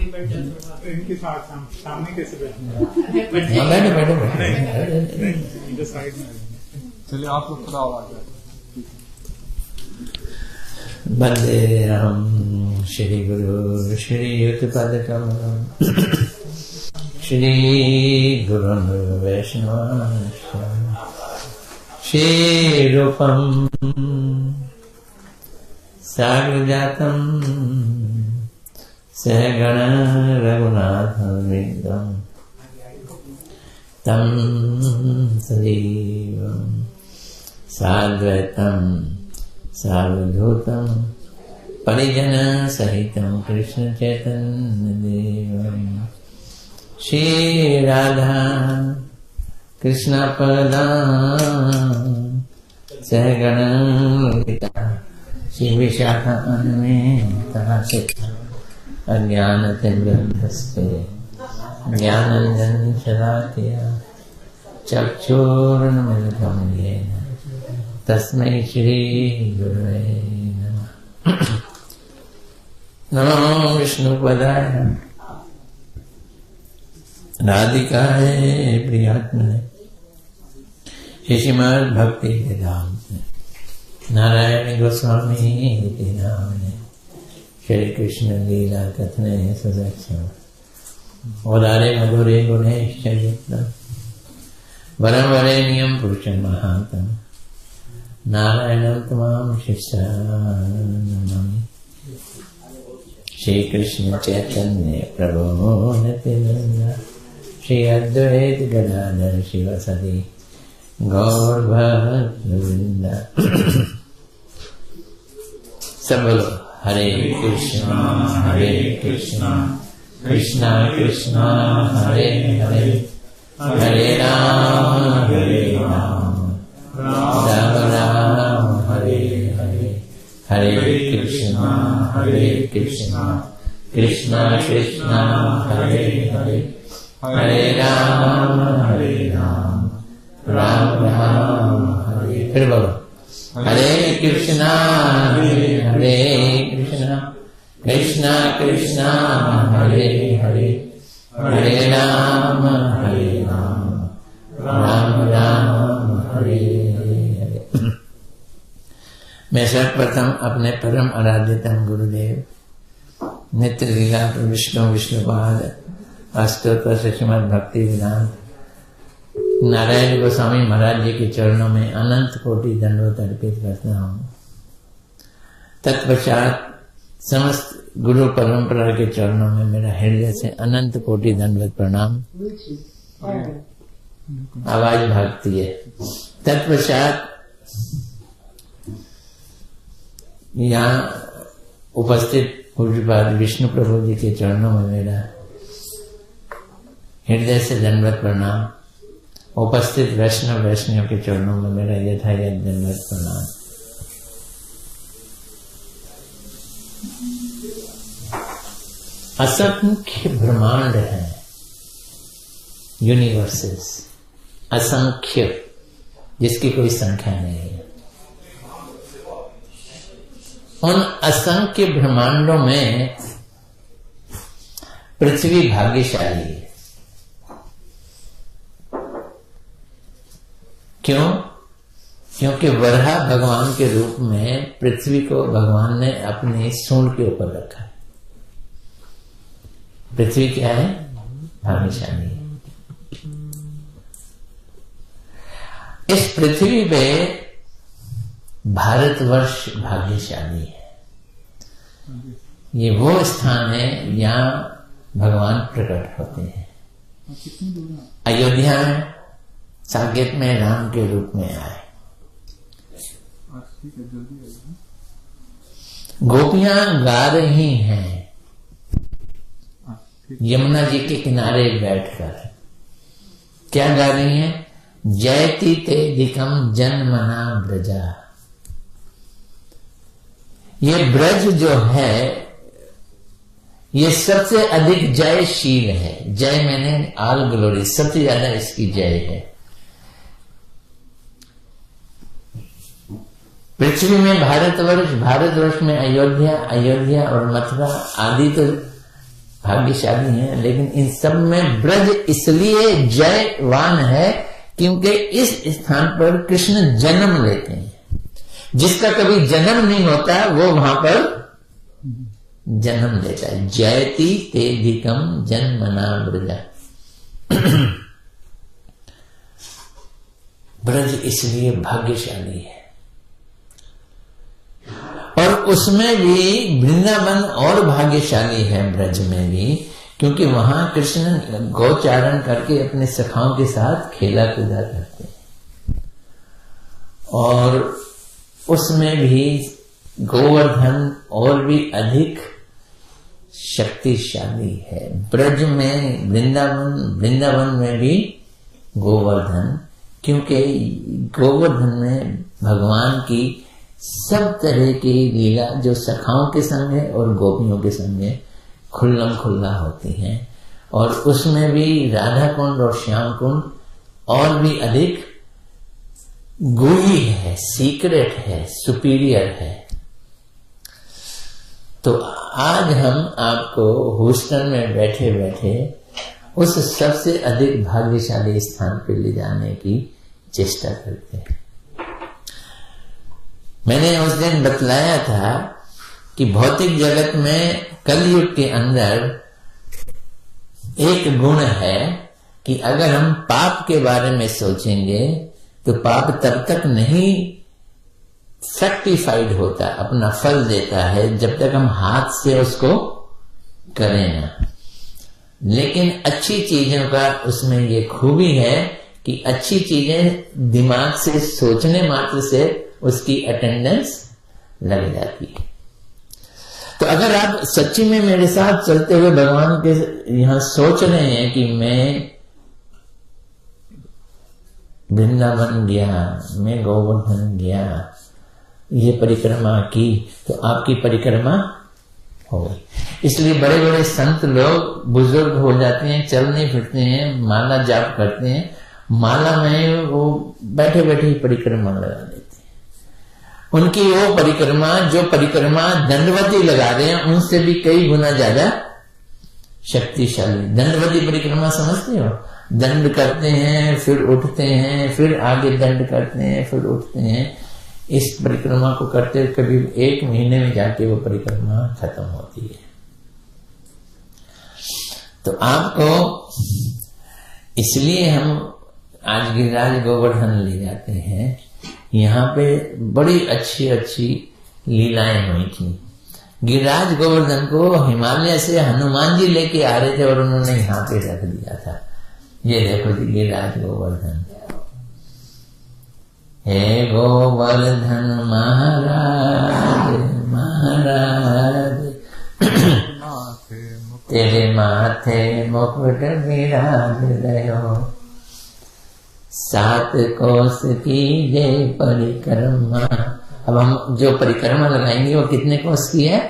इनके साथ सामने कैसे बैठेंगे? साइड में। चलिए आप लोग थोड़ा आवाज आए। वंदे हम श्री गुरु श्री युतपदकमलम् श्री गुरुन् वैष्णवांश्च श्री रूपं साग्रजातं सहगण रघुनाथवृन्दं तं सजीवं साद्वैतं सावधूतं परिजन सहितं कृष्ण चैतन्य देवं श्री राधा कृष्ण पदां सहगण ललिता श्री विशाखान्विता अज्ञानतिमिरन्धस्य ज्ञानाञ्जनं शलाकया चक्षुरुन्मिलितं येन तस्मै श्री गुरवे नमः। नमो विष्णुपदाय राधिकाय प्रियात्मने श्रीमद् भक्ति वेदांते नारायण गोस्वामी इति नामने श्री कृष्ण लीला कथने सदक्षम ओदारे मधुरे गुणेश्च युक्तम् वरं वरेण्यं पुरुषं महान्तं नारायणं तमां शिष्यामि श्री कृष्ण चैतन्य प्रभु नित्यानंद श्री अद्वैत गदाधर शिवसदि गौर भक्तवृंद। सब बोलो हरे कृष्णा कृष्णा कृष्णा हरे हरे हरे राम राम राम हरे हरे हरे कृष्णा कृष्णा कृष्णा हरे हरे हरे राम राम राम हरे। फिर बोलो हरे कृष्णा कृष्णा कृष्णा हरे हरे हरे राम राम राम हरे हरे। मैं सर्वप्रथम अपने परम आराध्यतम गुरुदेव नित्य लीला विष्णुपाद अष्टोत्तर श्रीमद् भक्ति वेदांत नारायण गोस्वामी महाराज जी के चरणों में अनंत कोटि दंडवत अर्पित करता हूँ। तत्पश्चात समस्त गुरु परंपरा के चरणों में मेरा हृदय से अनंत कोटि दंडवत प्रणाम। आवाज भागती है। तत्पश्चात यहाँ उपस्थित पूज्यपाद विष्णु प्रभु जी के चरणों में मेरा हृदय से दंडवत प्रणाम। उपस्थित वैष्णव के चरणों में मेरा यथायथ दंडवत प्रणाम। असंख्य ब्रह्मांड है, यूनिवर्सेस असंख्य, जिसकी कोई संख्या नहीं है। उन असंख्य ब्रह्मांडों में पृथ्वी भाग्यशाली है। क्यों? क्योंकि वराह भगवान के रूप में पृथ्वी को भगवान ने अपने सूंड के ऊपर रखा है। पृथ्वी क्या है? भाग्यशाली है। इस पृथ्वी पे भारतवर्ष भाग्यशाली है। ये वो स्थान है जहाँ भगवान प्रकट होते हैं। अयोध्या में साकेत में राम के रूप में आए। गोपियां गा रही हैं यमुना जी के किनारे बैठकर। क्या गा रही हैं? जयति ते दिकम जन्मना ब्रजा। ये ब्रज जो है ये सबसे अधिक जयशील है। जय मैंने ऑल ग्लोरी, सबसे ज्यादा इसकी जय है। पृथ्वी में भारतवर्ष में अयोध्या और मथुरा आदि तो भाग्यशाली हैं, लेकिन इन सब में ब्रज इसलिए जयवान है क्योंकि इस स्थान पर कृष्ण जन्म लेते हैं। जिसका कभी जन्म नहीं होता वो वहां पर जन्म लेता है। जयति तेधिकम जन्मना ब्रजा। ब्रज इसलिए भाग्यशाली है। और उसमें भी वृंदावन और भाग्यशाली है, ब्रज में भी, क्योंकि वहां कृष्ण गौचारण करके अपने सखाओं के साथ खेला कूदा करते हैं। और उसमें भी गोवर्धन और भी अधिक शक्तिशाली है। ब्रज में वृंदावन में भी गोवर्धन, क्योंकि गोवर्धन में भगवान की सब तरह की लीला जो सखाओं के संग है और गोपियों के संग है खुल्लम खुल्ला होती हैं। और उसमें भी राधा कुंड और श्याम कुंड और भी अधिक गुही है, सीक्रेट है, सुपीरियर है। तो आज हम आपको ह्यूस्टन में बैठे बैठे उस सबसे अधिक भाग्यशाली स्थान पर ले जाने की चेष्टा करते हैं। मैंने उस दिन बतलाया था कि भौतिक जगत में कलयुग के अंदर एक गुण है कि अगर हम पाप के बारे में सोचेंगे तो पाप तब तक नहीं फ्रैक्टिफाइड होता, अपना फल देता है, जब तक हम हाथ से उसको करें ना। लेकिन अच्छी चीजों का उसमें ये खूबी है कि अच्छी चीजें दिमाग से सोचने मात्र से उसकी अटेंडेंस लग जाती है। तो अगर आप सच्ची में मेरे साथ चलते हुए भगवान के यहां सोच रहे हैं कि मैं वृंदावन गया, मैं गोवर्धन गया, ये परिक्रमा की, तो आपकी परिक्रमा हो गई। इसलिए बड़े बड़े संत लोग बुजुर्ग हो जाते हैं, चलने फिरते हैं, माला जाप करते हैं, माला में वो बैठे बैठे ही परिक्रमा लगा देते हैं। उनकी वो परिक्रमा जो परिक्रमा दंडवती लगा रहे हैं उनसे भी कई गुना ज्यादा शक्तिशाली। दंडवती परिक्रमा समझते हो? दंड करते हैं, फिर उठते हैं, फिर आगे दंड करते हैं, फिर उठते हैं। इस परिक्रमा को करते करीब 1 महीने में जाके वो परिक्रमा खत्म होती है। तो आपको इसलिए हम आज गिरिराज गोवर्धन ले जाते हैं। यहाँ पे बड़ी अच्छी अच्छी लीलाएं हुई थी। गिरिराज गोवर्धन को हिमालय से हनुमान जी लेके आ रहे थे और उन्होंने यहाँ पे रख दिया था। ये देखो जी गिरिराज गोवर्धन। हे गोवर्धन महाराज महाराज, तेरे माथे मुकुट विराज रहो, 7 कोस की जय परिक्रमा। अब हम जो परिक्रमा लगाएंगे वो कितने कोस की है?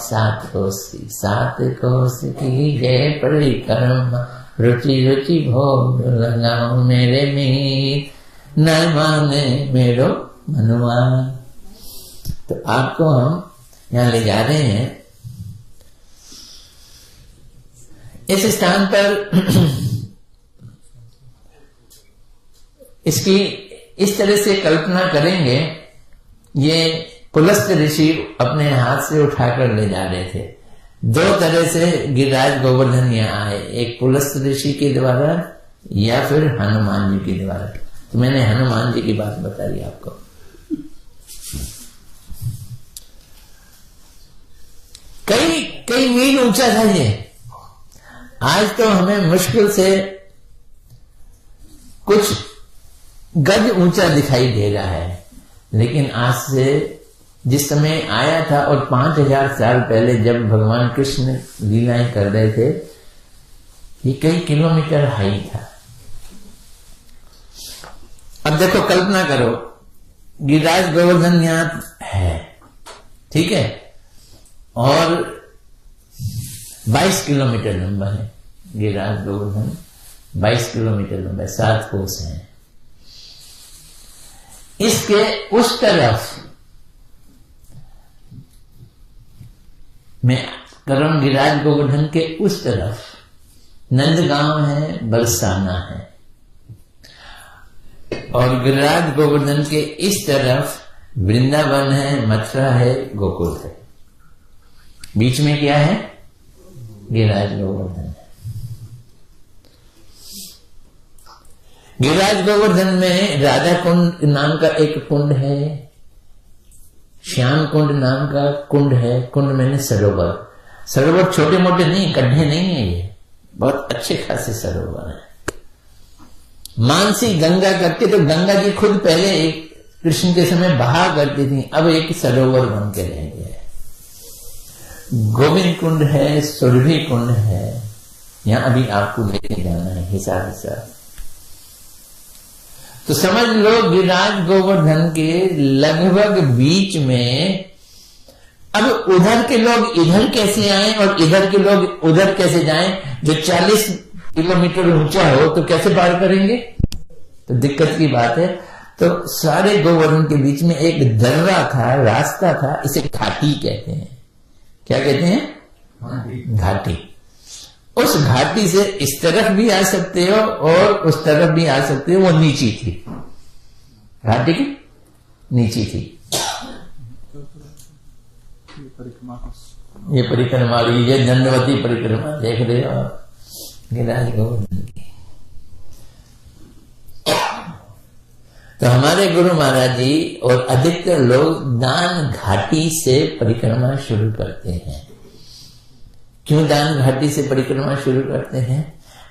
7 कोस की। 7 कोस की जय परिक्रमा, रुचि रुचि भोग लगाओ मेरे मीत, न माने मेरो मनुआ। तो आपको हम यहाँ ले जा रहे हैं। इस स्थान पर इसकी इस तरह से कल्पना करेंगे, ये पुलस्त ऋषि अपने हाथ से उठाकर ले जा रहे थे। 2 तरह से गिरिराज गोवर्धन यहाँ आए, एक पुलस्त ऋषि के द्वारा या फिर हनुमान जी के द्वारा। तो मैंने हनुमान जी की बात बताई आपको। कई मील ऊंचा था ये। आज तो हमें मुश्किल से कुछ गज ऊंचा दिखाई दे रहा है, लेकिन आज से जिस समय आया था और 5000 साल पहले जब भगवान कृष्ण लीलाएं कर रहे थे, ये कई किलोमीटर हाई था। अब देखो, कल्पना करो, गिरिराज गोवर्धन यहां है, ठीक है, और 22 किलोमीटर लंबा है। गिरिराज गोवर्धन 22 किलोमीटर लंबा है, 7 कोस है। इसके उस तरफ में करम गिरिराज गोवर्धन के उस तरफ नंदगांव है, बरसाना है, और गिरिराज गोवर्धन के इस तरफ वृंदावन है, मथुरा है, गोकुल है। बीच में क्या है? गिरिराज गोवर्धन है। गिरिराज गोवर्धन में राधा कुंड नाम का एक कुंड है, श्याम कुंड नाम का कुंड है। कुंड मैंने सरोवर, सरोवर छोटे मोटे नहीं, गड्ढे नहीं है, ये बहुत अच्छे खासे सरोवर है। मानसी गंगा करके, तो गंगा जी खुद पहले एक कृष्ण के समय बहा करती थी, अब एक सरोवर बन के रह गया है। गोविंद कुंड है, सुरभि कुंड है, यहां अभी आपको लेके जाना है हिसाब हिसाब। तो समझ लो गिरिराज गोवर्धन के लगभग बीच में, अब उधर के लोग इधर कैसे आए और इधर के लोग उधर कैसे जाएं? जो 40 किलोमीटर ऊंचा हो तो कैसे पार करेंगे? तो दिक्कत की बात है। तो सारे गोवर्धन के बीच में एक दर्रा था, रास्ता था, इसे घाटी कहते हैं। क्या कहते हैं? घाटी। उस घाटी से इस तरफ भी आ सकते हो और उस तरफ भी आ सकते हो। वो नीची थी, घाटी की नीची थी। ये परिक्रमा, ये दंडवती परिक्रमा देख रहे हो गिरिराज गोवर्धन की। तो हमारे गुरु महाराज जी और अधिकतर लोग दान घाटी से परिक्रमा शुरू करते हैं। क्यों दान घाटी से परिक्रमा शुरू करते हैं?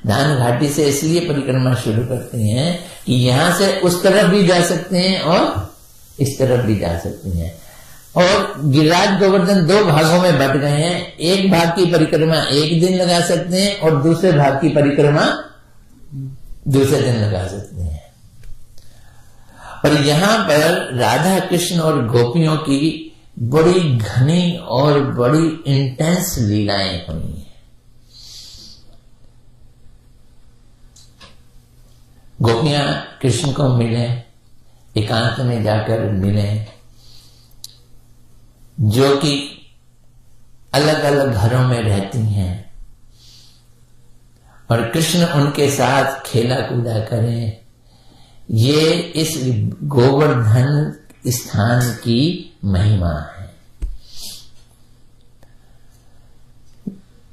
दान घाटी से इसलिए परिक्रमा शुरू करते हैं कि यहां से उस तरफ भी जा सकते हैं और इस तरफ भी जा सकते हैं। और गिरिराज गोवर्धन दो भागों में बट गए हैं। एक भाग की परिक्रमा एक दिन लगा सकते हैं और दूसरे भाग की परिक्रमा दूसरे दिन लगा सकते हैं। और यहां पर राधा कृष्ण और गोपियों की बड़ी घनी और बड़ी इंटेंस लीलाएं हुई हैं। गोपियां कृष्ण को मिले, एकांत में जाकर मिले, जो कि अलग अलग घरों में रहती हैं, और कृष्ण उनके साथ खेला कूदा करें। ये इस गोवर्धन स्थान की महिमा है।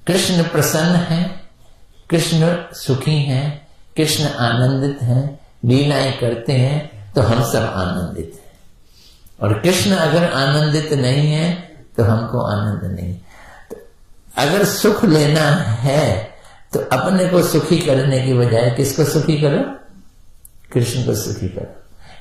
कृष्ण प्रसन्न है, कृष्ण सुखी हैं, कृष्ण आनंदित हैं, लीलाएं करते हैं तो हम सब आनंदित हैं। और कृष्ण अगर आनंदित नहीं है तो हमको आनंद नहीं। तो अगर सुख लेना है तो अपने को सुखी करने की बजाय किसको सुखी करो? कृष्ण को सुखी करो।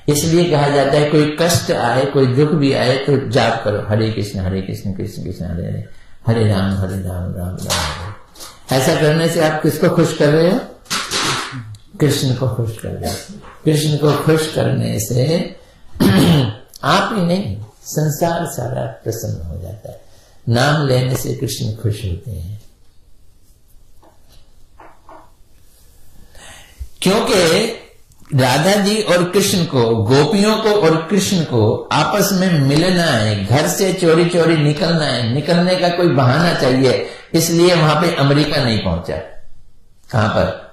इसलिए कहा जाता है कोई कष्ट आए, कोई दुख भी आए तो जाप करो, हरे कृष्ण कृष्ण कृष्ण हरे हरे, हरे राम राम राम हरे। ऐसा करने से आप किसको खुश कर रहे हो? कृष्ण को खुश कर रहे हो। कृष्ण को खुश करने से आप ही नहीं, संसार सारा प्रसन्न हो जाता है। नाम लेने से कृष्ण खुश होते हैं। क्योंकि राधा जी और कृष्ण को, गोपियों को और कृष्ण को आपस में मिलना है, घर से चोरी चोरी निकलना है, निकलने का कोई बहाना चाहिए। इसलिए वहां पे अमेरिका नहीं पहुंचा। कहां पर?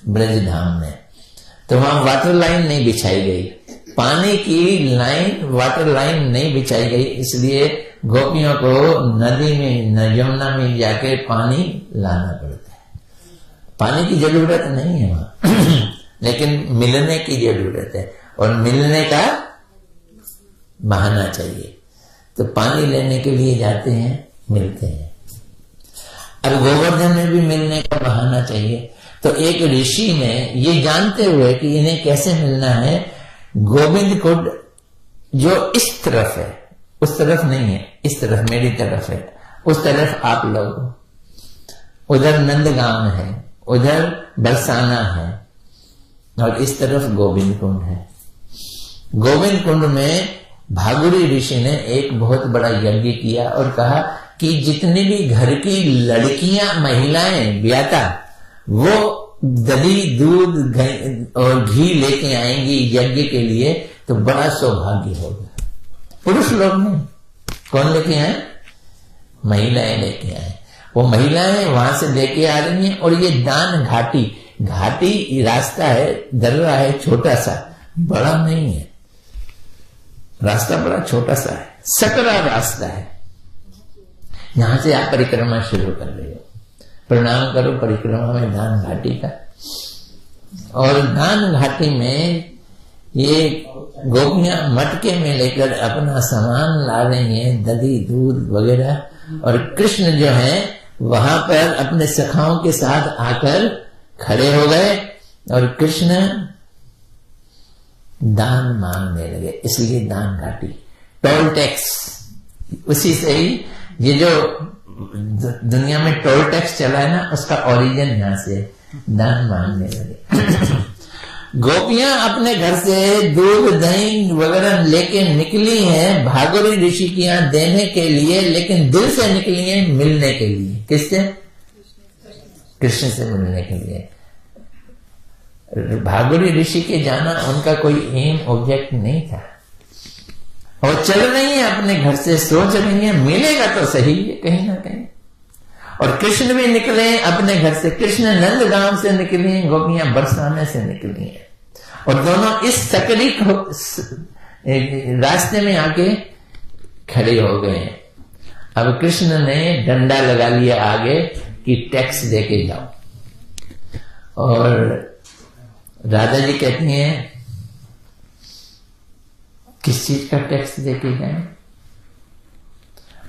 ब्रजधाम में। तो वहां वाटर लाइन नहीं बिछाई गई, पानी की लाइन, वाटर लाइन नहीं बिछाई गई। इसलिए गोपियों को नदी में, यमुना में जाके पानी लाना पड़ता है। पानी की जरूरत नहीं है वहां लेकिन मिलने की जरूरत है, और मिलने का बहाना चाहिए। तो पानी लेने के लिए जाते हैं, मिलते हैं। अब गोवर्धन में भी मिलने का बहाना चाहिए। तो एक ऋषि ने ये जानते हुए कि इन्हें कैसे मिलना है, गोविंद कुंड जो इस तरफ है, उस तरफ नहीं है, इस तरफ मेरी तरफ है, उस तरफ आप लोग, उधर नंदगांव है, उधर बरसाना है, और इस तरफ गोविंद कुंड है। गोविंद कुंड में भागुरी ऋषि ने एक बहुत बड़ा यज्ञ किया और कहा कि जितनी भी घर की लड़कियां, महिलाएं, ब्याता, वो दही, दूध और घी लेके आएंगी यज्ञ के लिए तो बड़ा सौभाग्य होगा। पुरुष लोग नहीं। कौन लेके आए? महिलाएं लेके आए। वो महिलाएं वहां से लेके आ रही हैं और ये दान घाटी, घाटी रास्ता है, दर्रा है छोटा सा, बड़ा नहीं है रास्ता, बड़ा छोटा सा है, सकरा रास्ता है। यहां से आप परिक्रमा शुरू कर रहे हो, प्रणाम करो परिक्रमा में दान घाटी का। और दान घाटी में ये गोपियां मटके में लेकर अपना सामान ला रही हैं, दही दूध वगैरह, और कृष्ण जो है वहां पर अपने सखाओं के साथ आकर खड़े हो गए और कृष्ण दान मांगने लगे, इसलिए दान घाटी। टोल टैक्स, उसी से ही ये जो दुनिया में टोल टैक्स चला है ना, उसका ओरिजिन यहां से दान मांगने लगे। गोपियां अपने घर से दूध दही वगैरह लेके निकली हैं भागवती ऋषि के यहाँ देने के लिए, लेकिन दिल से निकली हैं मिलने के लिए। किससे? कृष्ण से मिलने के लिए। भागवती ऋषि के जाना उनका कोई एम ऑब्जेक्ट नहीं था, और चल रही है अपने घर से, सोच रही है मिलेगा तो सही है कहीं ना कहीं। और कृष्ण भी निकले अपने घर से, कृष्ण नंदगांव से निकली, गोपियां बरसाने से निकली हैं, और दोनों इस सकरी रास्ते में आके खड़े हो गए हैं। अब कृष्ण ने डंडा लगा लिया आगे कि टैक्स देके जाओ, और राधा जी कहती हैं किस चीज का टैक्स देके जाए।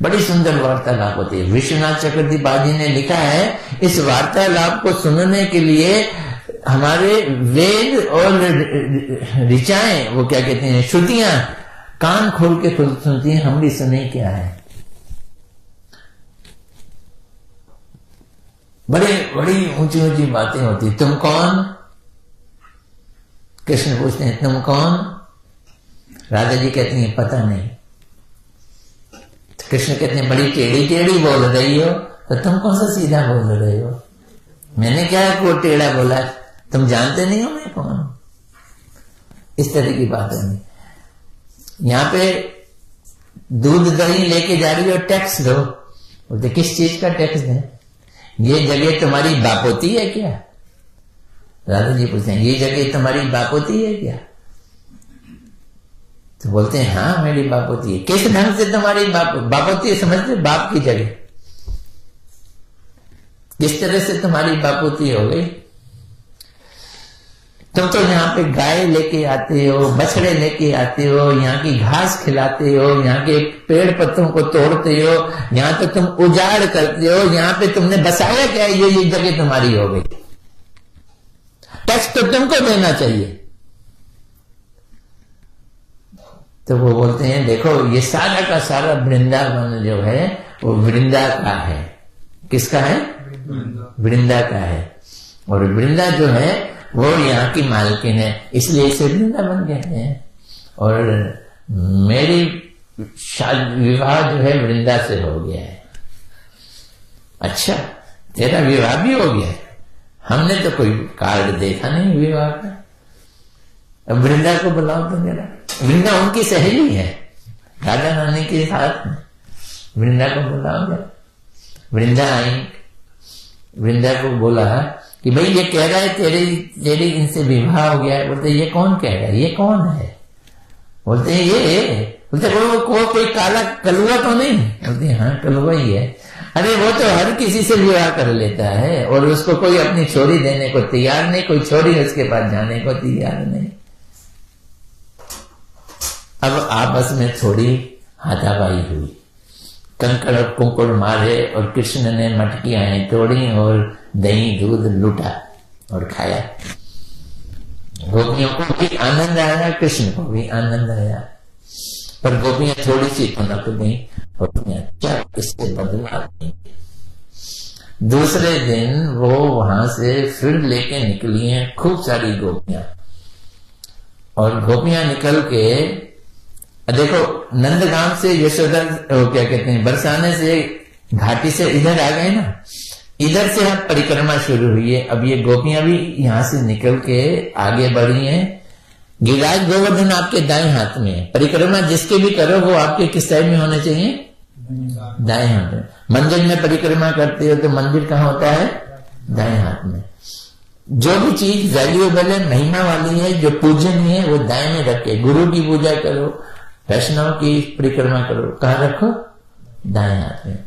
बड़ी सुंदर वार्तालाप होती है। विश्वनाथ चक्रवर्ती बाजी ने लिखा है, इस वार्तालाप को सुनने के लिए हमारे वेद और ऋचाएं, वो क्या कहते हैं, श्रुतियां कान खोल के खुद सुनती हैं, हम भी सुने क्या है। बड़ी ऊंची ऊंची बातें होती। तुम कौन? कृष्ण पूछते हैं तुम कौन? राधा जी कहती हैं पता नहीं। कृष्ण कहते हैं बड़ी टेढ़ी टेढ़ी बोल रही हो, तो तुम कौन सा सीधा बोल रहे हो? मैंने क्या को टेढ़ा बोला? तुम जानते नहीं हो मैं कौन? इस तरह की बात है। यहां पे दूध दही लेके जा रही हो, टैक्स दो। बोलते किस चीज का टैक्स दें? ये जगह तुम्हारी बापोती है क्या? राधा जी पूछते हैं ये जगह तुम्हारी बापोती है क्या? तो बोलते हैं हाँ मेरी बापोती है। किस ढंग से तुम्हारी बापोती है? समझते? बाप की जगह किस तरह से तुम्हारी बापोती हो गई? तुम तो यहाँ पे गाय लेके आते हो, बछड़े लेके आते हो, यहाँ की घास खिलाते हो, यहाँ के पेड़ पत्तों को तोड़ते हो, यहाँ तो तुम उजाड़ करते हो, यहाँ पे तुमने बसाया क्या? ये जगह तुम्हारी हो गई। टैक्स तो तुमको देना चाहिए। तो वो बोलते हैं देखो ये सारा का सारा वृंदावन जो है वो वृंदा का है। किसका है? वृंदा का है। और वृंदा जो है वो यहाँ की मालकिन है, इसलिए इसे वृंदावन कहते हैं। और मेरी विवाह जो है वृंदा से हो गया है। अच्छा तेरा विवाह भी हो गया है? हमने तो कोई कार्ड देखा नहीं विवाह का। अब वृंदा को बुलाओ तो मेरा। वृंदा उनकी सहेली है, राधा रानी के साथ में। वृंदा को बुलाओ। वृंदा आई, वृंदा को बोला कि भाई ये कह रहा है तेरी इनसे विवाह हो गया है। बोलते ये कौन कह रहा है? ये कौन है? बोलते हैं ये। बोलते कोई काला कलुआ तो नहीं? बोलते हाँ कलुआ ही है। अरे वो तो हर किसी से विवाह कर लेता है और उसको कोई अपनी छोरी देने को तैयार नहीं, कोई छोरी उसके पास जाने को तैयार नहीं। अब आपस में थोड़ी हाथापाई हुई, कंकड़ और कुंकड़ मारे, और कृष्ण ने मटकियां तोड़ी और दही दूध लूटा और खाया। गोपियों को भी आनंद आया, कृष्ण को भी आनंद आया, पर गोपियां थोड़ी सी भनक गई और अच्छा इससे बदला नहीं। दूसरे दिन वो वहां से फिर लेके निकली हैं खूब सारी गोपियां, और गोपियां निकल के देखो नंदगांव से यशोदा क्या कहते हैं बरसाने से घाटी से इधर आ गए ना, इधर से अब परिक्रमा शुरू हुई है। अब ये गोपियां भी यहां से निकल के आगे बढ़ी हैं। गिरिराज गोवर्धन आपके दाएं हाथ में है। परिक्रमा जिसके भी करो वो आपके किस साइड में होने चाहिए? दाएं हाथ में। मंदिर में परिक्रमा करते हो तो मंदिर कहाँ होता है? दाएं हाथ में। जो भी चीज वैल्यूएबल है, महिमा वाली है, जो पूजनीय है, वो दाएं में रखे। गुरु की पूजा करो, वैष्णव की परिक्रमा करो, कहाँ रखो? दाएं हाथ में।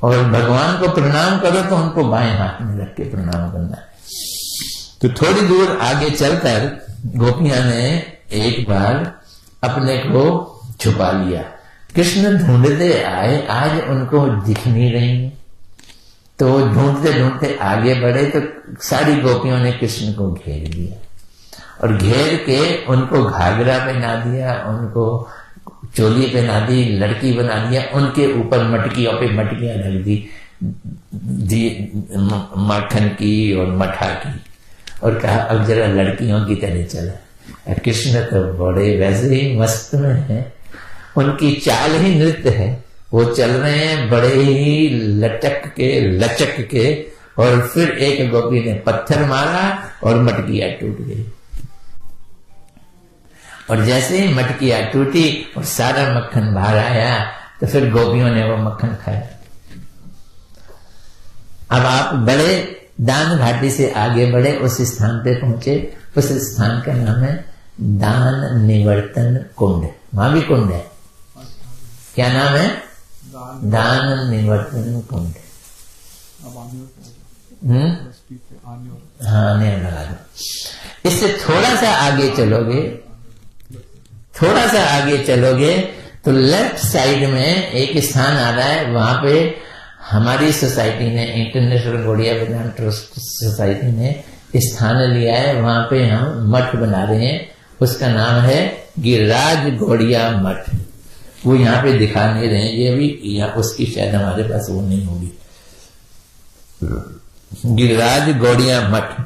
और भगवान को प्रणाम करो तो उनको बाएं हाथ में रख के प्रणाम करना है। तो थोड़ी दूर आगे चलकर गोपियां ने एक बार अपने को छुपा लिया। कृष्ण ढूंढते आए, आज उनको दिख नहीं रही है, तो ढूंढते ढूंढते आगे बढ़े तो सारी गोपियों ने कृष्ण को घेर लिया और घेर के उनको घाघरा पहना दिया, उनको चोली पहना दी, लड़की बना दिया, उनके ऊपर मटकियों पे मटकियां रख दी माखन की और मठा की, और कहा अब जरा लड़कियों की तरह चला। कृष्ण तो बड़े वैसे ही मस्त में है, उनकी चाल ही नृत्य है, वो चल रहे हैं बड़े ही लटक के लचक के, और फिर एक गोपी ने पत्थर मारा और मटकियां टूट गई। और जैसे ही मटकियां टूटी और सारा मक्खन बाहर आया तो फिर गोपियों ने वो मक्खन खाया। अब आप बड़े दान घाटी से आगे बढ़े, उस स्थान पे पहुंचे। उस स्थान का नाम है दान निवर्तन कुंड। वहां भी कुंड है, क्या नाम है? दान निवर्तन कुंड। हाँ, आने लगा दो। इससे थोड़ा सा आगे चलोगे, थोड़ा सा आगे चलोगे तो लेफ्ट साइड में एक स्थान आ रहा है। वहां पे हमारी सोसाइटी ने, इंटरनेशनल गौड़िया वेदांत ट्रस्ट सोसाइटी ने स्थान लिया है। वहां पे हम मठ बना रहे हैं, उसका नाम है गिरिराज गौड़िया मठ। वो यहाँ पे दिखा नहीं रहे हैं, ये भी यहाँ उसकी शायद हमारे पास वो नहीं होगी। गिरिराज गौड़िया मठ।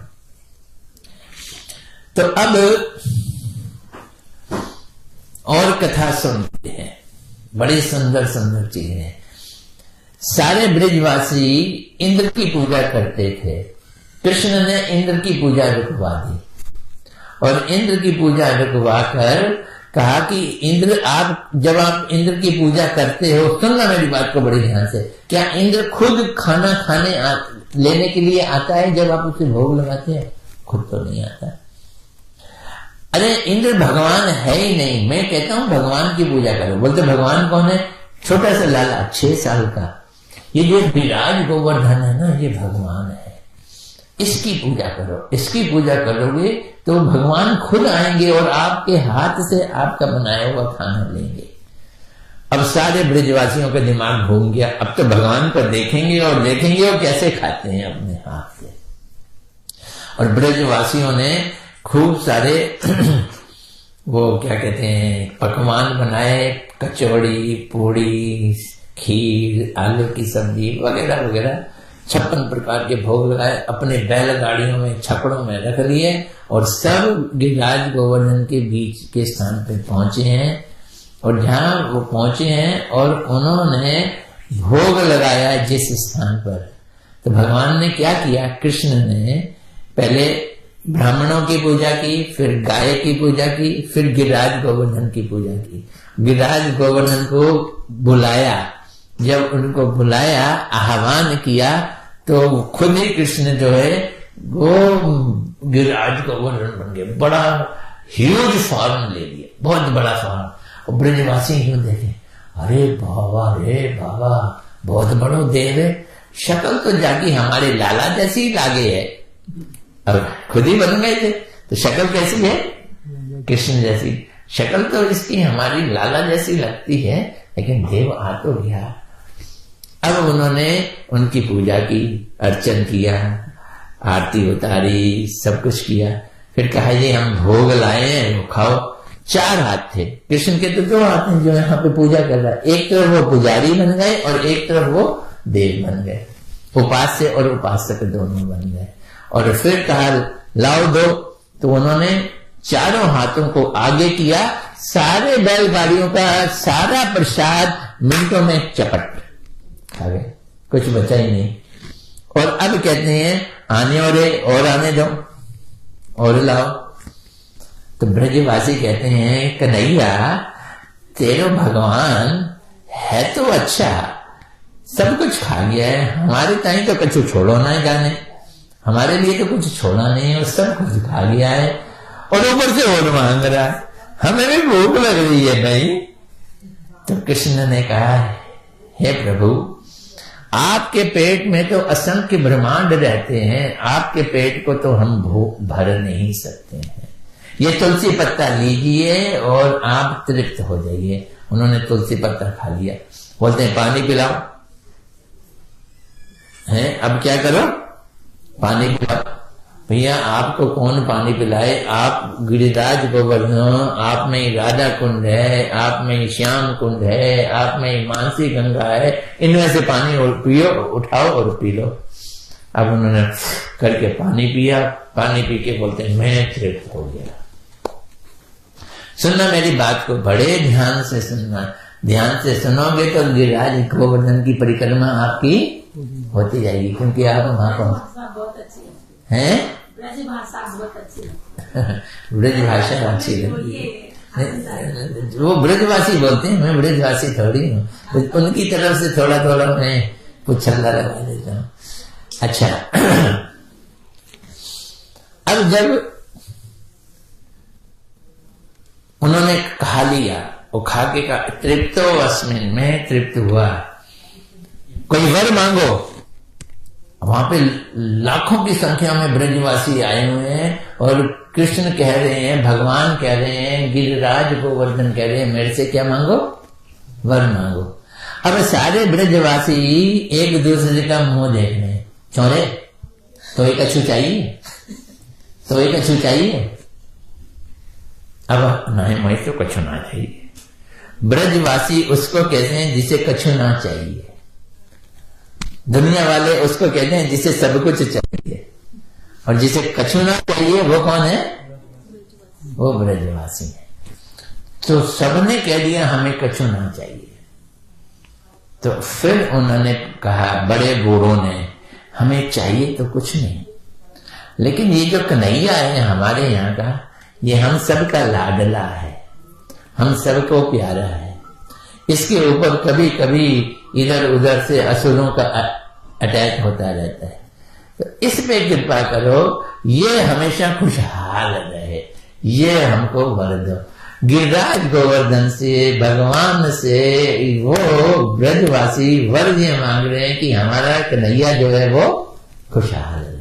तो अब और कथा सुनते हैं, बड़ी सुंदर सुंदर चीजें हैं। सारे ब्रजवासी इंद्र की पूजा करते थे। कृष्ण ने इंद्र की पूजा रुकवा दी और इंद्र की पूजा रुकवा कर कहा कि इंद्र, आप जब आप इंद्र की पूजा करते हो, सुनना मेरी बात को बड़ी ध्यान से, क्या इंद्र खुद खाना खाने लेने के लिए आता है जब आप उसे भोग लगाते हैं? खुद तो नहीं आता। अरे इंद्र भगवान है ही नहीं। मैं कहता हूं भगवान की पूजा करो। बोलते भगवान कौन है? छोटा सा लाला 6 साल का, ये जो विराज गोवर्धन है ना, ये भगवान है, इसकी पूजा करो। इसकी पूजा करोगे तो भगवान खुद आएंगे और आपके हाथ से आपका बनाया हुआ खाना लेंगे। अब सारे ब्रजवासियों का दिमाग घूम गया। अब तो भगवान को देखेंगे और देखेंगे वो कैसे खाते हैं अपने हाथ से। और ब्रजवासियों ने खूब सारे वो क्या कहते हैं पकवान बनाए, कचौड़ी, पूड़ी, खीर, आलू की सब्जी वगैरह वगैरह 56 प्रकार के भोग लगाए, अपने बैलगाड़ियों में, छकड़ों में रख लिए और सब गिरिराज गोवर्धन के बीच के स्थान पे पहुंचे हैं। और जहां वो पहुंचे हैं और उन्होंने भोग लगाया जिस स्थान पर, तो भगवान ने क्या किया? कृष्ण ने पहले ब्राह्मणों की पूजा की, फिर गाय की पूजा की, फिर गिरिराज गोवर्धन की पूजा की। गिरिराज गोवर्धन को बुलाया, जब उनको बुलाया, आह्वान किया, तो खुद ही कृष्ण जो है वो गिरिराज गोवर्धन बन गए। बड़ा ह्यूज फॉर्म ले लिया, बहुत बड़ा फॉर्म। और ब्रजवासी क्यों देखे, अरे बाबा रे बाबा, बहुत बड़ो देव है, शक्ल तो जाकी हमारे लाला जैसी लागे है। अब खुद ही बन गए थे तो शक्ल कैसी है? कृष्ण जैसी। शक्ल तो इसकी हमारी लाला जैसी लगती है, लेकिन देव आ तो गया। अब उन्होंने उनकी पूजा की, अर्चन किया, आरती उतारी, सब कुछ किया। फिर कहा ये हम भोग लाए हैं, वो खाओ। 4 हाथ थे कृष्ण के, तो 2 हाथ हैं जो यहाँ पे पूजा कर रहा है। एक तरफ वो पुजारी बन गए और एक तरफ वो देव बन गए, उपास्य और उपासक दोनों बन गए। और फिर कहा लाओ दो, तो उन्होंने 4 हाथों को आगे किया, सारे बैलगाड़ियों का सारा प्रसाद मिनटों में चपट खा गए, कुछ बचा ही नहीं। और अब कहते हैं आने और आने दो और लाओ। तो ब्रजवासी कहते हैं कन्हैया, तेरो भगवान है तो अच्छा, सब कुछ खा गया है, हमारे ताई तो कुछ छोड़ो ना है जाने, हमारे लिए तो कुछ छोड़ा नहीं है, और सब कुछ खा गया है और ऊपर से और मांग रहा है, हमें भी भूख लग रही है नहीं। तो कृष्ण ने कहा, हे प्रभु, आपके पेट में तो असंख्य ब्रह्मांड रहते हैं, आपके पेट को तो हम भूख भर नहीं सकते हैं, ये तुलसी पत्ता लीजिए और आप तृप्त हो जाइए। उन्होंने तुलसी पत्ता खा लिया। बोलते हैं पानी पिलाओ, है अब क्या करो, पानी पिलाओ। भैया आपको कौन पानी पिलाए, आप गिरिराज गोवर्धन, आप में राधा कुंड है, आप में श्याम कुंड है, आप में मानसी गंगा है, इनमें से पानी और पियो, उठाओ और पी लो। अब उन्होंने करके पानी पिया, पानी पी के बोलते हैं मैं तृप्त हो गया। सुनना मेरी बात को, बड़े ध्यान से सुनना, ध्यान से सुनोगे तो गिरिराज गोवर्धन की परिक्रमा आपकी होती जाएगी, क्योंकि आप वहां पर हैं। ब्रज भाषा अच्छी लगी, वो ब्रजवासी बोलते हैं, मैं ब्रजवासी थोड़ी हूँ, उनकी तरफ से थोड़ा थोड़ा मैं कुछ छल्ला लगा देता हूँ। अच्छा, अब जब उन्होंने खा लिया, वो खा के का तृप्तो अस्मिन, मैं तृप्त हुआ, कोई वर मांगो। वहां पे लाखों की संख्या में ब्रजवासी आए हुए हैं और कृष्ण कह रहे हैं, भगवान कह रहे हैं, गिरिराज गोवर्धन कह रहे हैं, मेरे से क्या मांगो, वर मांगो। अब सारे ब्रजवासी एक दूसरे का मुंह देख रहे हैं, चौरे तो एक अच्छू चाहिए, तो एक अच्छू चाहिए। अब नहीं, मैं तो कछु ना चाहिए। ब्रजवासी उसको कहते हैं जिसे कछु ना चाहिए, दुनिया वाले उसको कहते हैं जिसे सब कुछ चाहिए, और जिसे कछु ना चाहिए वो कौन है, वो ब्रजवासी है। तो सबने कह दिया हमें कछु ना चाहिए। तो फिर उन्होंने कहा, बड़े बूढ़ों ने, हमें चाहिए तो कुछ नहीं, लेकिन ये जो कन्हैया है हमारे यहाँ का, ये हम सबका लाडला है, हम सबको प्यारा है, इसके ऊपर कभी कभी इधर उधर से असुरों का अटैक होता रहता है, तो इस पे कृपा करो, ये हमेशा खुशहाल रहे, ये हमको वर दो। गिरिराज गोवर्धन से, भगवान से वो ब्रजवासी वर ये मांग रहे हैं कि हमारा कन्हैया जो है वो खुशहाल रहे।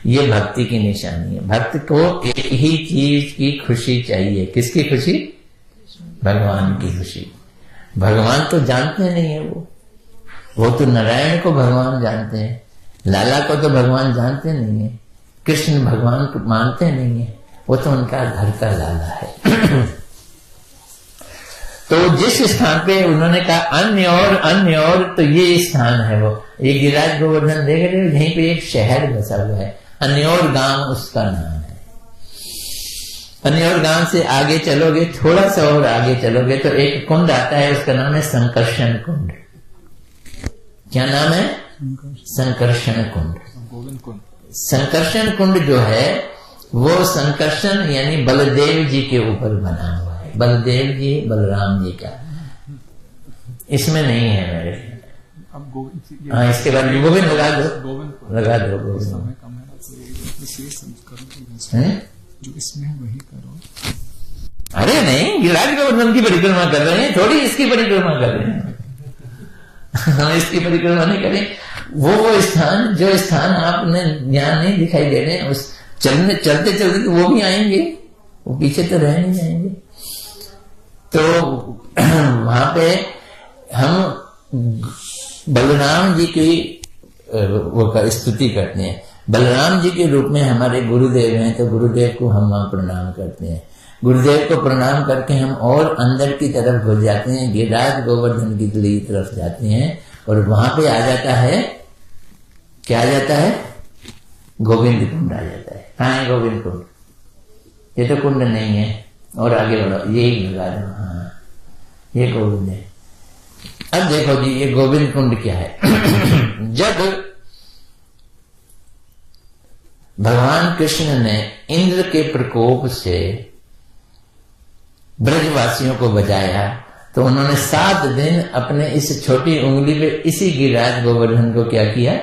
ये भक्ति की निशानी है। भक्त को एक ही चीज की खुशी चाहिए, किसकी खुशी, भगवान की खुशी। भगवान तो जानते नहीं है, वो तो नारायण को भगवान जानते हैं, लाला को तो भगवान जानते नहीं है, कृष्ण भगवान को मानते नहीं है, वो तो उनका घर का लाला है। तो जिस स्थान पे उन्होंने कहा अन्य और, तो ये स्थान है वो, ये गिरिराज गोवर्धन देख रहे हो, यहीं पे एक शहर बसा हुआ है, अन्योर गांव उसका नाम है। अन्योर गांव से आगे चलोगे, थोड़ा सा और आगे चलोगे तो एक कुंड आता है, उसका नाम है संकर्षण कुंड। क्या नाम है, संकर्षण कुंड। संकर्षण कुंड जो है वो संकर्षण यानी बलदेव जी के ऊपर बना हुआ है, बलदेव जी बलराम जी का, इसमें नहीं है मेरे। हाँ, इसके बाद गोविंद लगा दो, लगा दो गोविंद, जो इसमें वही करो। अरे नहीं, गिरिराज गोवर्धन की परिक्रमा कर रहे हैं, थोड़ी इसकी परिक्रमा कर रहे हैं। हम इसकी परिक्रमा नहीं करें, वो स्थान, जो स्थान आपने यहाँ नहीं दिखाई दे रहे हैं, उस चलते चलते तो वो भी आएंगे, वो पीछे तो रह नहीं जाएंगे। तो वहां पे हम बलराम जी की वो स्तुति करते हैं। बलराम जी के रूप में हमारे गुरुदेव हैं, तो गुरुदेव को हम वहां प्रणाम करते हैं। गुरुदेव को प्रणाम करके हम और अंदर की तरफ घुस जाते हैं, गिरिराज गोवर्धन की तरफ जाते हैं, और वहां पे आ जाता है, क्या आ जाता है, गोविंद कुंड आ जाता है। कहाँ है गोविंद कुंड, ये तो कुंड नहीं है, और आगे बढ़ो, यही लगा दो, हाँ ये गोविंद है। अब देखो जी, ये गोविंद कुंड क्या है। जब भगवान कृष्ण ने इंद्र के प्रकोप से ब्रजवासियों को बचाया, तो उन्होंने 7 दिन अपने इस छोटी उंगली पे इसी गिरिराज गोवर्धन को क्या किया,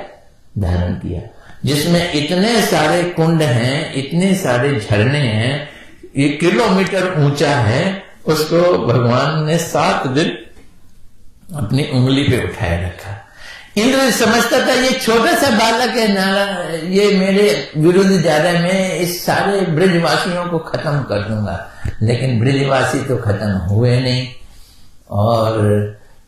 धारण किया, जिसमें इतने सारे कुंड हैं, इतने सारे झरने हैं, ये किलोमीटर ऊंचा है, उसको भगवान ने 7 दिन अपनी उंगली पे उठाए रखा। इंद्र समझता था ये छोटा सा बालक है, नारायण ये मेरे विरुद्ध जा रहा है, मैं इस सारे ब्रजवासियों को खत्म कर दूंगा। लेकिन ब्रजवासी तो खत्म हुए नहीं, और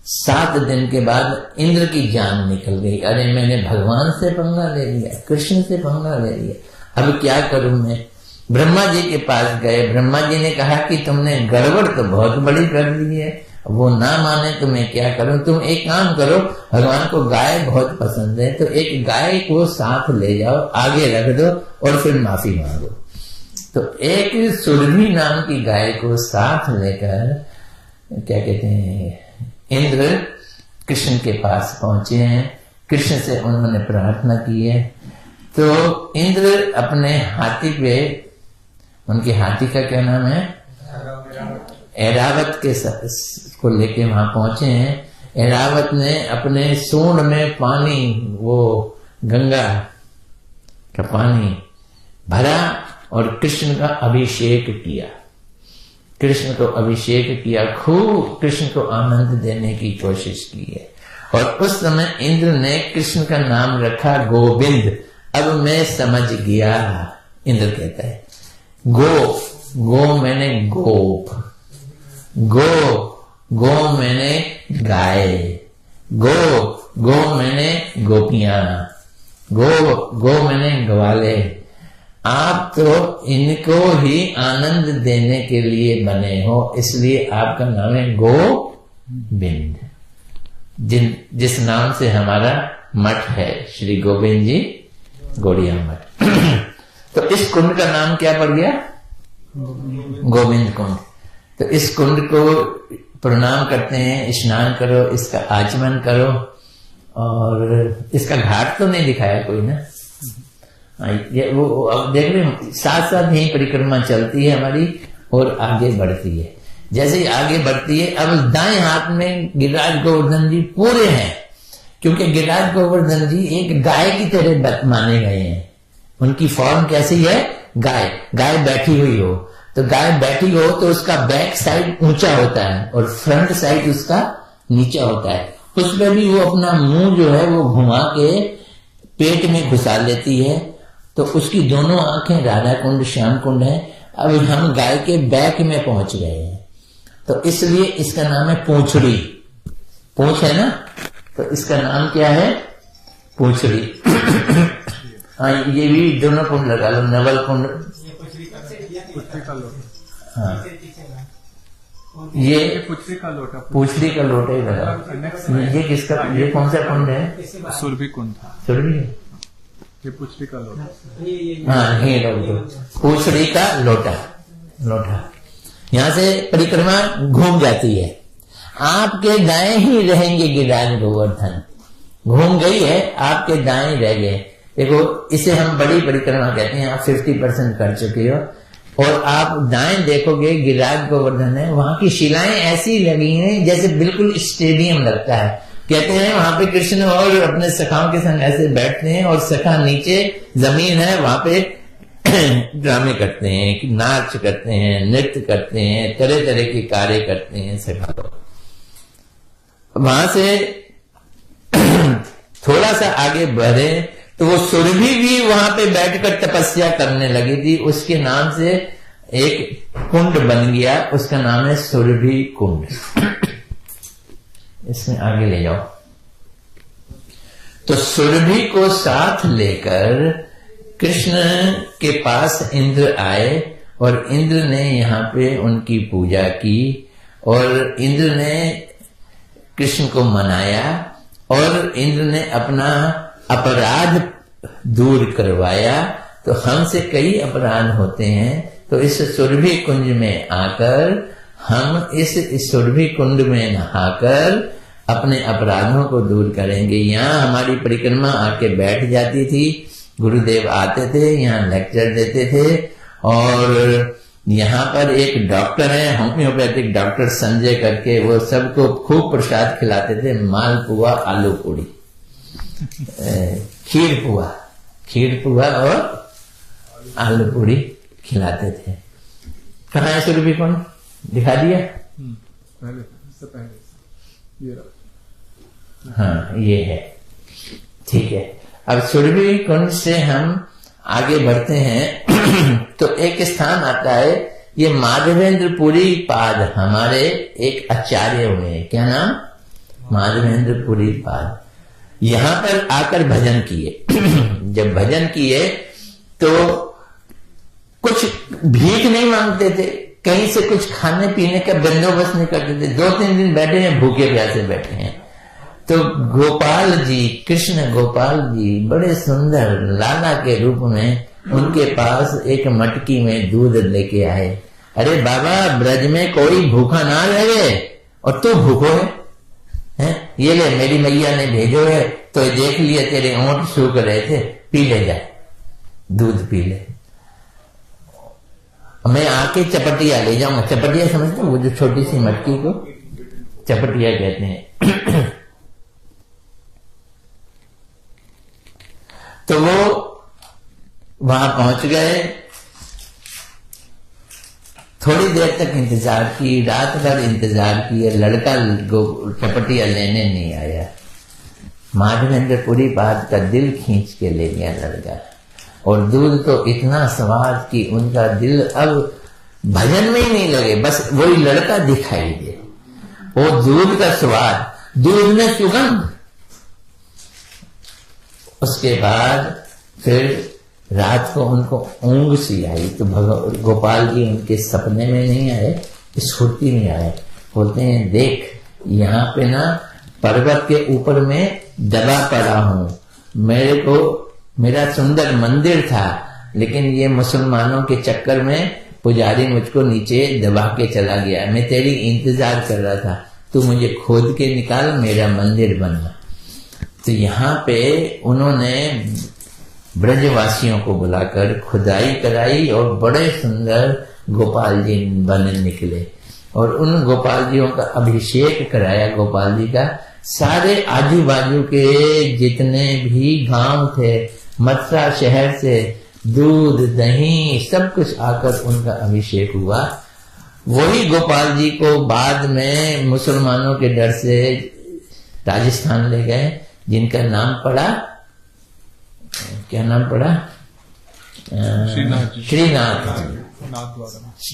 7 दिन के बाद इंद्र की जान निकल गई। अरे मैंने भगवान से पंगा ले लिया, कृष्ण से पंगा ले लिया, अब क्या करूं मैं। ब्रह्मा जी के पास गए, ब्रह्मा जी ने कहा कि तुमने गड़बड़ तो बहुत बड़ी कर ली है, वो ना माने तो मैं क्या करूं, तुम एक काम करो, भगवान को गाय बहुत पसंद है, तो एक गाय को साथ ले जाओ, आगे रख दो और फिर माफी मांगो। तो एक सुरभि नाम की गाय को साथ लेकर क्या कहते हैं, इंद्र कृष्ण के पास पहुंचे हैं, कृष्ण से उन्होंने प्रार्थना की है। तो इंद्र अपने हाथी पे, उनके हाथी का क्या नाम है, ऐरावत के को लेके वहां पहुंचे हैं। ऐरावत ने अपने सूंड में पानी, वो गंगा का पानी भरा और कृष्ण का अभिषेक किया, कृष्ण को अभिषेक किया, खूब कृष्ण को आनंद देने की कोशिश की है। और उस समय इंद्र ने कृष्ण का नाम रखा गोविंद। अब मैं समझ गया, इंद्र कहता है, गो मैंने गोप, गो मैंने गाय, गो मैंने गोपियां, गो मैंने ग्वाले। आप तो इनको ही आनंद देने के लिए बने हो, इसलिए आपका नाम है गोविंद, जिस नाम से हमारा मठ है, श्री गोविंद जी गौड़िया मठ। तो इस कुंड का नाम क्या पड़ गया, गोविंद कुंड। तो इस कुंड को प्रणाम करते हैं, स्नान करो, इसका आचमन करो, और इसका घाट तो नहीं दिखाया कोई ना, ये वो अब देख रहे हो, साथ साथ यही परिक्रमा चलती है हमारी और आगे बढ़ती है। जैसे ही आगे बढ़ती है, अब दाएं हाथ में गिरिराज गोवर्धन जी पूरे हैं, क्योंकि गिरिराज गोवर्धन जी एक गाय की तरह माने गए हैं। उनकी फॉर्म कैसी है, गाय बैठी हुई हो, तो गाय बैठी हो तो उसका बैक साइड ऊंचा होता है और फ्रंट साइड उसका नीचा होता है। उसमें भी वो अपना मुंह जो है वो घुमा के पेट में घुसा लेती है, तो उसकी दोनों आंखें राधा कुंड श्याम कुंड है। अब हम गाय के बैक में पहुंच गए हैं, तो इसलिए इसका नाम है पूंछड़ी, पूंछ है ना, तो इसका नाम क्या है, पूंछड़ी। हाँ, ये भी दोनों कुंड लगा लो, नवल कुंड, हाँ, ये पुछड़ी का लोटा, पूछड़ी का लोटा ही लगा। ये किसका, ये कौन सा कुंड है, सुरभि कुंड, सुरभि, ये पुछड़ी का लोटा, हाँ ये लोग पूछड़ी का लोटा, यहाँ से परिक्रमा घूम जाती है। आपके दाएं ही रहेंगे गिरिराज गोवर्धन, घूम गई है, आपके दाएं रह गए। देखो इसे हम बड़ी परिक्रमा कहते हैं, आप 50% कर चुके हो, और आप दाएं देखोगे गिरिराज गोवर्धन है, वहां की शिलाएं ऐसी लगी हैं जैसे बिल्कुल स्टेडियम लगता है। कहते हैं वहां पे कृष्ण और अपने सखाओं के संग ऐसे बैठते हैं, और सखा नीचे जमीन है, वहां पे ड्रामे करते हैं, नाच करते हैं, नृत्य करते हैं, तरह तरह के कार्य करते हैं सखा लोग। वहां से थोड़ा सा आगे बढ़े तो वो सुरभि भी वहां पे बैठकर तपस्या करने लगी थी, उसके नाम से एक कुंड बन गया, उसका नाम है सुरभि कुंड। इसमें आगे ले जाओ। तो सुरभि को साथ लेकर कृष्ण के पास इंद्र आए, और इंद्र ने यहाँ पे उनकी पूजा की, और इंद्र ने कृष्ण को मनाया, और इंद्र ने अपना अपराध दूर करवाया। तो हमसे कई अपराध होते हैं, तो इस सुरभि कुंज में आकर हम इस सुरभि कुंड में नहाकर अपने अपराधों को दूर करेंगे। यहाँ हमारी परिक्रमा आके बैठ जाती थी, गुरुदेव आते थे, यहाँ लेक्चर देते थे, और यहाँ पर एक डॉक्टर है, होम्योपैथिक डॉक्टर संजय करके, वो सबको खूब प्रसाद खिलाते थे, मालपुआ, आलू पूड़ी, खीर पुआ और आलू पूड़ी खिलाते थे। कहाँ है सुरभि कुंड, दिखा दिया? पहले, इससे पहले ये रहा। हाँ ये है, ठीक है। अब सुरभि कुंड से हम आगे बढ़ते हैं तो एक स्थान आता है, ये माधवेंद्रपुरी पाद, हमारे एक आचार्य हुए हैं, क्या नाम? माधवेंद्रपुरी पाद। यहां पर आकर भजन किए। जब भजन किए तो कुछ भीख नहीं मांगते थे, कहीं से कुछ खाने पीने का बंदोबस्त नहीं करते थे। 2-3 दिन बैठे हैं, भूखे प्यासे बैठे हैं, तो गोपाल जी, कृष्ण गोपाल जी बड़े सुंदर लाला के रूप में उनके पास एक मटकी में दूध लेके आए। अरे बाबा, ब्रज में कोई भूखा ना रहे और तू भूखो है? ये ले, मेरी मैया ने भेजो है, तो देख लिया तेरे ओंठ सूख रहे थे, पी ले जाए, दूध पी ले। मैं आके चपटिया ले जाऊंगा। चपटिया समझते हो, वो जो छोटी सी मटकी को चपटिया कहते हैं। तो वो वहां पहुंच गए, थोड़ी देर तक इंतजार की, रात भर इंतजार किए, लड़का चपटिया लेने नहीं आया। माधवेंद्रपुरी पाद का दिल खींच के ले गया लड़का, और दूध तो इतना स्वाद कि उनका दिल अब भजन में ही नहीं लगे, बस वही लड़का दिखाई दे, वो दूध का स्वाद, दूध में सुगंध। उसके बाद फिर रात को उनको ऊंघ सी आई, तो गोपाल जी उनके सपने में नहीं आए, स्फूर्ति में आए। बोलते हैं, देख यहाँ पे ना पर्वत के ऊपर में दबा पड़ा हूं, मेरा सुंदर मंदिर था, लेकिन ये मुसलमानों के चक्कर में पुजारी मुझको नीचे दबा के चला गया, मैं तेरी इंतजार कर रहा था, तू मुझे खोद के निकाल, मेरा मंदिर बना। तो यहाँ पे उन्होंने ब्रजवासियों को बुलाकर खुदाई कराई और बड़े सुंदर गोपाल जी बने निकले, और उन गोपाल जियों का अभिषेक कराया। गोपाल जी का सारे आजू बाजू के जितने भी गांव थे, मथुरा शहर से दूध दही सब कुछ आकर उनका अभिषेक हुआ। वही गोपाल जी को बाद में मुसलमानों के डर से राजस्थान ले गए, जिनका नाम पड़ा, क्या नाम पड़ा?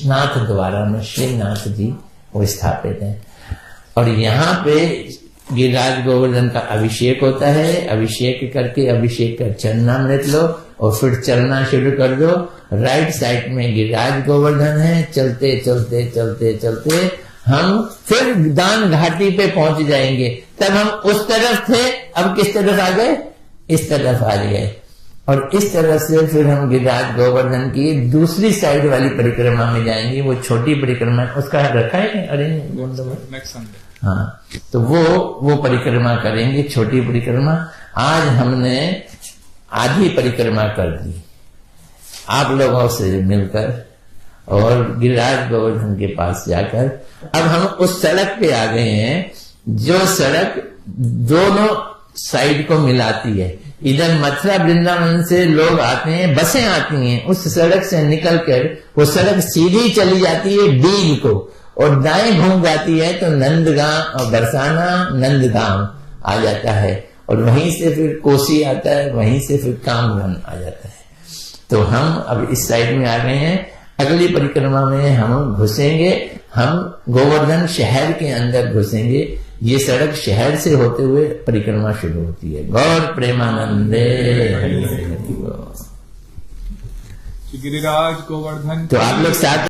नाथ द्वारा में श्रीनाथ जी वो स्थापित हैं। और यहाँ पे गिरिराज गोवर्धन का अभिषेक होता है। अभिषेक करके अभिषेक का चरणामृत लो और फिर चलना शुरू कर दो। राइट साइड में गिरिराज गोवर्धन है। चलते चलते चलते चलते हम फिर दान घाटी पे पहुंच जाएंगे। तब हम उस तरफ थे, अब किस तरफ आ गए? इस तरफ आ गए। और इस तरह से फिर हम गिरिराज गोवर्धन की दूसरी साइड वाली परिक्रमा में जाएंगे। वो छोटी परिक्रमा उसका रखा है, अरे नेक्स्ट संडे। हाँ, तो वो परिक्रमा करेंगे, छोटी परिक्रमा। आज हमने आधी परिक्रमा कर दी आप लोगों से मिलकर और गिरिराज गोवर्धन के पास जाकर। अब हम उस सड़क पे आ गए हैं जो सड़क दोनों साइड को मिलाती है। इधर मथुरा वृंदावन से लोग आते हैं, बसें आती हैं, उस सड़क से निकलकर वो सड़क सीधी चली जाती है डीग को और दाएं घूम जाती है तो नंदगांव और बरसाना नंदगांव आ जाता है, और वहीं से फिर कोसी आता है, वहीं से फिर कामगन आ जाता है। तो हम अब इस साइड में आ गए हैं। अगली परिक्रमा में हम घुसेंगे, हम गोवर्धन शहर के अंदर घुसेंगे। ये सड़क शहर से होते हुए परिक्रमा शुरू होती है। गौर प्रेमानंदे हरि हरि बोल। गिरिराज गोवर्धन। तो आप लोग साथ